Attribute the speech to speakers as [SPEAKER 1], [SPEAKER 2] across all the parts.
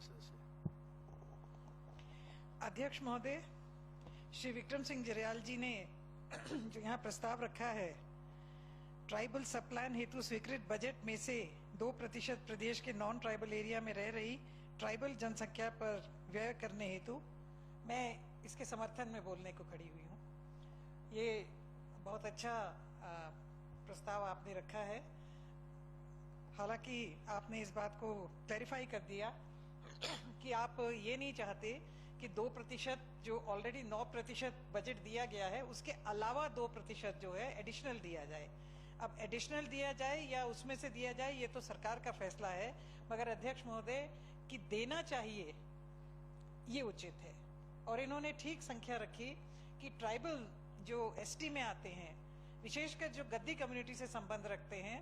[SPEAKER 1] Cases से।
[SPEAKER 2] अध्यक्ष महोदय, श्री विक्रम सिंह जरयाल जी ने जो यहाँ प्रस्ताव रखा है, ट्राइबल सब प्लान हेतु स्वीकृत बजट में से 2% प्रदेश के नॉन ट्राइबल एरिया में रह रही ट्राइबल जनसंख्या पर व्यय करने हेतु, मैं इसके समर्थन में बोलने को खड़ी हुई हूँ। ये बहुत अच्छा प्रस्ताव आपने रखा है। हालांकि आपने इस बात को क्लैरिफाई कर दिया कि आप ये नहीं चाहते कि 2% जो ऑलरेडी 9% बजट दिया गया है उसके अलावा 2% जो है एडिशनल दिया जाए। अब एडिशनल दिया जाए या उसमें से दिया जाए ये तो सरकार का फैसला है, मगर अध्यक्ष महोदय कि देना चाहिए ये उचित है। और इन्होंने ठीक संख्या रखी कि ट्राइबल जो एसटी में आते हैं, विशेषकर जो गद्दी कम्युनिटी से संबंध रखते हैं,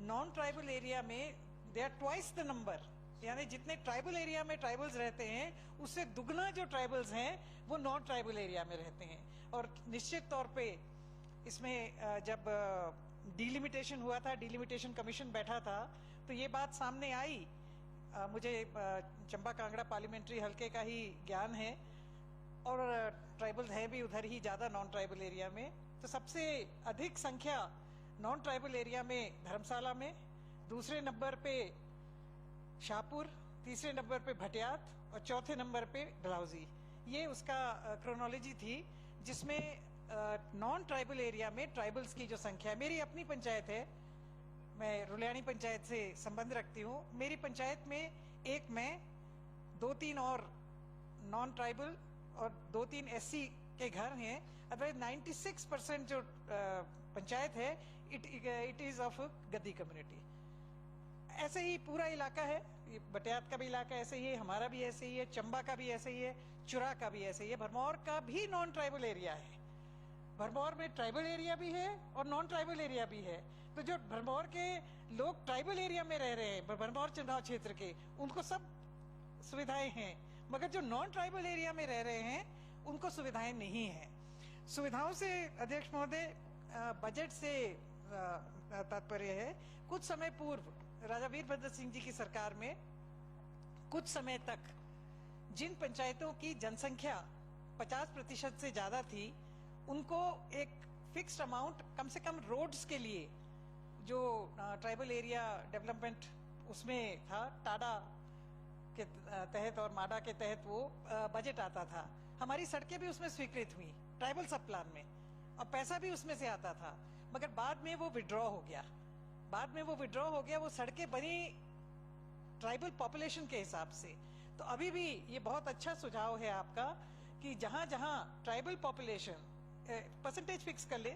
[SPEAKER 2] नॉन ट्राइबल एरिया में they are twice the number, यानी जितने ट्राइबल एरिया में ट्राइबल्स रहते हैं उससे दुगना जो ट्राइबल्स हैं वो नॉन ट्राइबल एरिया में रहते हैं। और निश्चित तौर पे इसमें जब डिलिमिटेशन हुआ था, डिलिमिटेशन कमीशन बैठा था, तो ये बात सामने आई। मुझे चंबा कांगड़ा पार्लियामेंट्री हलके का ही ज्ञान है और ट्राइबल्स है भी उधर ही ज्यादा नॉन ट्राइबल एरिया में। तो सबसे अधिक संख्या नॉन ट्राइबल एरिया में धर्मशाला में, दूसरे नंबर पे शाहपुर, तीसरे नंबर पे भटियात और चौथे नंबर पे डलहौजी। ये उसका क्रोनोलॉजी थी जिसमें नॉन ट्राइबल एरिया में ट्राइबल्स की जो संख्या है। मेरी अपनी पंचायत है, मैं रुलियानी पंचायत से संबंध रखती हूँ। मेरी पंचायत में एक मैं, 2-3 और नॉन ट्राइबल और 2-3 एससी के घर हैं। अदरवाइज 96% जो पंचायत है it is of Gaddi community. ऐसे ही पूरा इलाका है, ये बटियात का भी इलाका ऐसे ही है, हमारा भी ऐसे ही है, चंबा का भी ऐसे ही है, चुरा का भी ऐसे ही है, भरमौर का भी नॉन ट्राइबल एरिया है। भरमौर में ट्राइबल एरिया भी है और नॉन ट्राइबल एरिया भी है। तो जो भरमौर के लोग ट्राइबल एरिया में रह रहे हैं, भरमौर चुनाव क्षेत्र के, उनको सब सुविधाएं हैं, मगर जो नॉन ट्राइबल एरिया में रह रहे हैं उनको सुविधाएं नहीं है। सुविधाओं से अध्यक्ष महोदय बजट से तात्पर्य है, कुछ समय पूर्व राजा वीरभद्र सिंह जी की सरकार में कुछ समय तक जिन पंचायतों की जनसंख्या 50% से ज्यादा थी उनको एक फिक्स्ड अमाउंट कम से कम रोड्स के लिए, जो ट्राइबल एरिया डेवलपमेंट उसमें था, टाडा के तहत और माडा के तहत वो बजट आता था। हमारी सड़कें भी उसमें स्वीकृत हुई ट्राइबल सब प्लान में और पैसा भी उसमें से आता था, मगर बाद में वो विड्रॉ हो गया। वो सड़कें बनी ट्राइबल पॉपुलेशन के हिसाब से। तो अभी भी ये बहुत अच्छा सुझाव है आपका कि जहां जहां ट्राइबल पॉपुलेशन परसेंटेज फिक्स कर ले,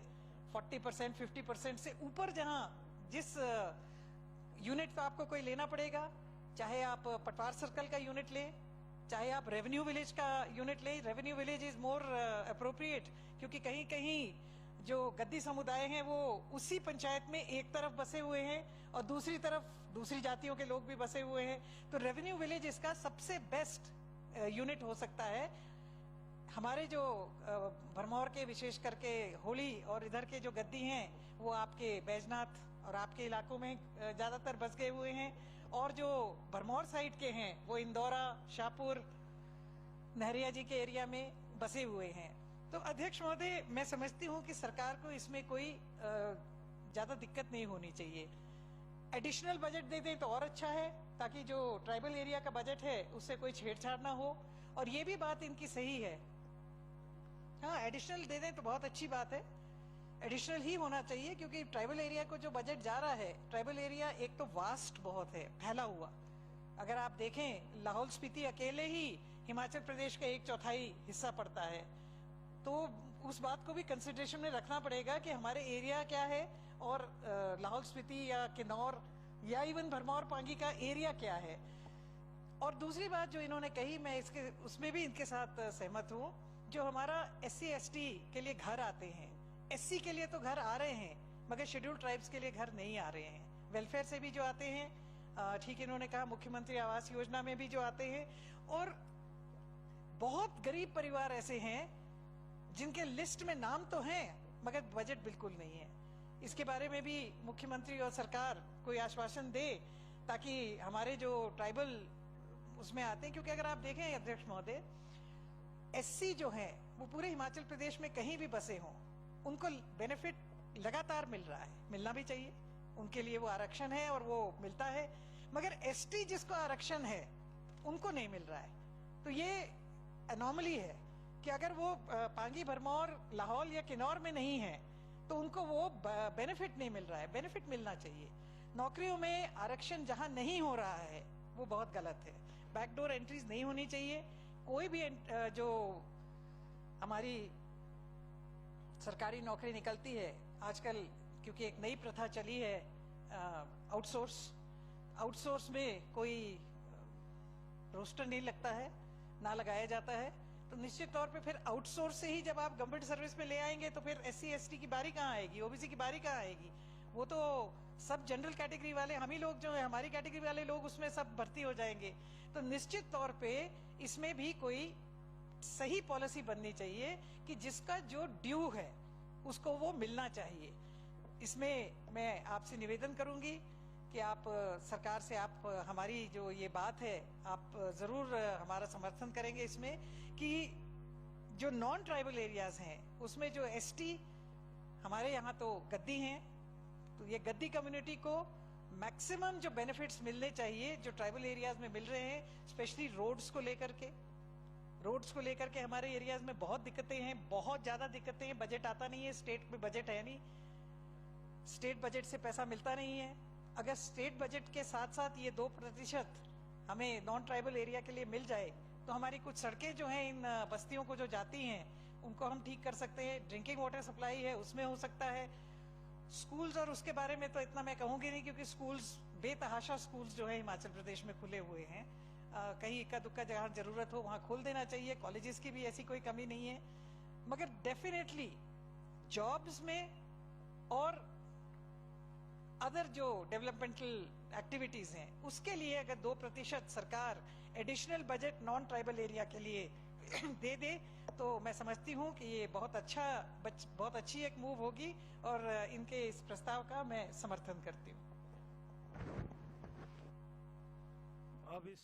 [SPEAKER 2] 40%, 50% से ऊपर जहां जिस यूनिट का आपको कोई लेना पड़ेगा, चाहे आप पटवार सर्कल का यूनिट ले, चाहे आप रेवेन्यू विलेज का यूनिट ले। Revenue village is more appropriate, क्योंकि कहीं कहीं जो गद्दी समुदाय हैं वो उसी पंचायत में एक तरफ बसे हुए हैं और दूसरी तरफ दूसरी जातियों के लोग भी बसे हुए हैं। तो रेवेन्यू विलेज इसका सबसे बेस्ट यूनिट हो सकता है। हमारे जो भरमौर के विशेष करके होली और इधर के जो गद्दी हैं वो आपके बैजनाथ और आपके इलाकों में ज्यादातर बस गए हुए हैं, और जो भरमौर साइड के हैं वो इंदौरा, शाहपुर, नहरिया जी के एरिया में बसे हुए हैं। तो अध्यक्ष महोदय, मैं समझती हूँ कि सरकार को इसमें कोई ज्यादा दिक्कत नहीं होनी चाहिए। एडिशनल बजट दे दें तो और अच्छा है, ताकि जो ट्राइबल एरिया का बजट है उससे कोई छेड़छाड़ ना हो। और ये भी बात इनकी सही है, हाँ एडिशनल दे दें तो बहुत अच्छी बात है, एडिशनल ही होना चाहिए, क्योंकि ट्राइबल एरिया को जो बजट जा रहा है, ट्राइबल एरिया एक तो वास्ट बहुत है, फैला हुआ। अगर आप देखें लाहौल स्पीति अकेले ही हिमाचल प्रदेश का 1/4 हिस्सा पड़ता है। तो उस बात को भी कंसिडरेशन में रखना पड़ेगा कि हमारे एरिया क्या है और लाहौल स्पीति या किन्नौर या इवन भरमौर पांगी का एरिया क्या है। और दूसरी बात जो इन्होंने कही, मैं इसके उसमें भी इनके साथ सहमत हूँ, जो हमारा SC ST के लिए घर आते हैं, SC के लिए तो घर आ रहे हैं मगर शेड्यूल्ड ट्राइब्स के लिए घर नहीं आ रहे हैं। वेलफेयर से भी जो आते हैं, ठीक इन्होंने कहा मुख्यमंत्री आवास योजना में भी जो आते हैं, और बहुत गरीब परिवार ऐसे हैं जिनके लिस्ट में नाम तो हैं मगर बजट बिल्कुल नहीं है। इसके बारे में भी मुख्यमंत्री और सरकार कोई आश्वासन दे, ताकि हमारे जो ट्राइबल उसमें आते हैं, क्योंकि अगर आप देखें अध्यक्ष महोदय, एससी जो है वो पूरे हिमाचल प्रदेश में कहीं भी बसे हों, उनको बेनिफिट लगातार मिल रहा है, मिलना भी चाहिए, उनके लिए वो आरक्षण है और वो मिलता है। मगर एसटी जिसको आरक्षण है उनको नहीं मिल रहा है। तो ये एनॉमली है कि अगर वो पांगी, भरमौर, लाहौल या किन्नौर में नहीं है तो उनको वो बेनिफिट नहीं मिल रहा है। बेनिफिट मिलना चाहिए। नौकरियों में आरक्षण जहां नहीं हो रहा है वो बहुत गलत है। बैकडोर एंट्रीज नहीं होनी चाहिए। कोई भी जो हमारी सरकारी नौकरी निकलती है आजकल, क्योंकि एक नई प्रथा चली है आउटसोर्स में कोई रोस्टर नहीं लगता है, ना लगाया जाता है, तो निश्चित तौर पे फिर आउटसोर्स से ही जब आप गवर्नमेंट सर्विस में ले आएंगे तो फिर एससी एसटी की बारी कहाँ आएगी, ओबीसी की बारी कहाँ आएगी? वो तो सब जनरल कैटेगरी वाले, हम ही लोग जो है, हमारी कैटेगरी वाले लोग उसमें सब भर्ती हो जाएंगे। तो निश्चित तौर पे इसमें भी कोई सही पॉलिसी बननी चाहिए कि जिसका जो ड्यू है उसको वो मिलना चाहिए। इसमें मैं आपसे निवेदन करूंगी कि आप सरकार से आप हमारी जो ये बात है आप जरूर हमारा समर्थन करेंगे इसमें, कि जो नॉन ट्राइबल एरियाज हैं उसमें जो एसटी, हमारे यहाँ तो गद्दी हैं, तो ये गद्दी कम्युनिटी को मैक्सिमम जो बेनिफिट्स मिलने चाहिए जो ट्राइबल एरियाज में मिल रहे हैं, स्पेशली रोड्स को लेकर के हमारे एरियाज में बहुत दिक्कतें हैं, बहुत ज्यादा दिक्कतें हैं। बजट आता नहीं है, स्टेट में बजट है नहीं, स्टेट बजट से पैसा मिलता नहीं है। अगर स्टेट बजट के साथ साथ ये 2% हमें नॉन ट्राइबल एरिया के लिए मिल जाए तो हमारी कुछ सड़कें जो हैं इन बस्तियों को जो जाती हैं उनको हम ठीक कर सकते हैं। ड्रिंकिंग वाटर सप्लाई है उसमें हो सकता है। स्कूल्स, और उसके बारे में तो इतना मैं कहूंगी नहीं, क्योंकि स्कूल्स, बेतहाशा स्कूल्स जो है हिमाचल प्रदेश में खुले हुए हैं। कहीं इक्का दुक्का जहाँ जरूरत हो वहां खोल देना चाहिए। कॉलेजेस की भी ऐसी कोई कमी नहीं है। मगर डेफिनेटली जॉब्स में और अदर जो डेवलपमेंटल एक्टिविटीज हैं उसके लिए अगर 2% सरकार additional budget non tribal area के लिए दे दे तो मैं समझती हूँ कि ये बहुत अच्छी एक मूव होगी और इनके इस प्रस्ताव का मैं समर्थन करती हूँ।
[SPEAKER 1] अब इस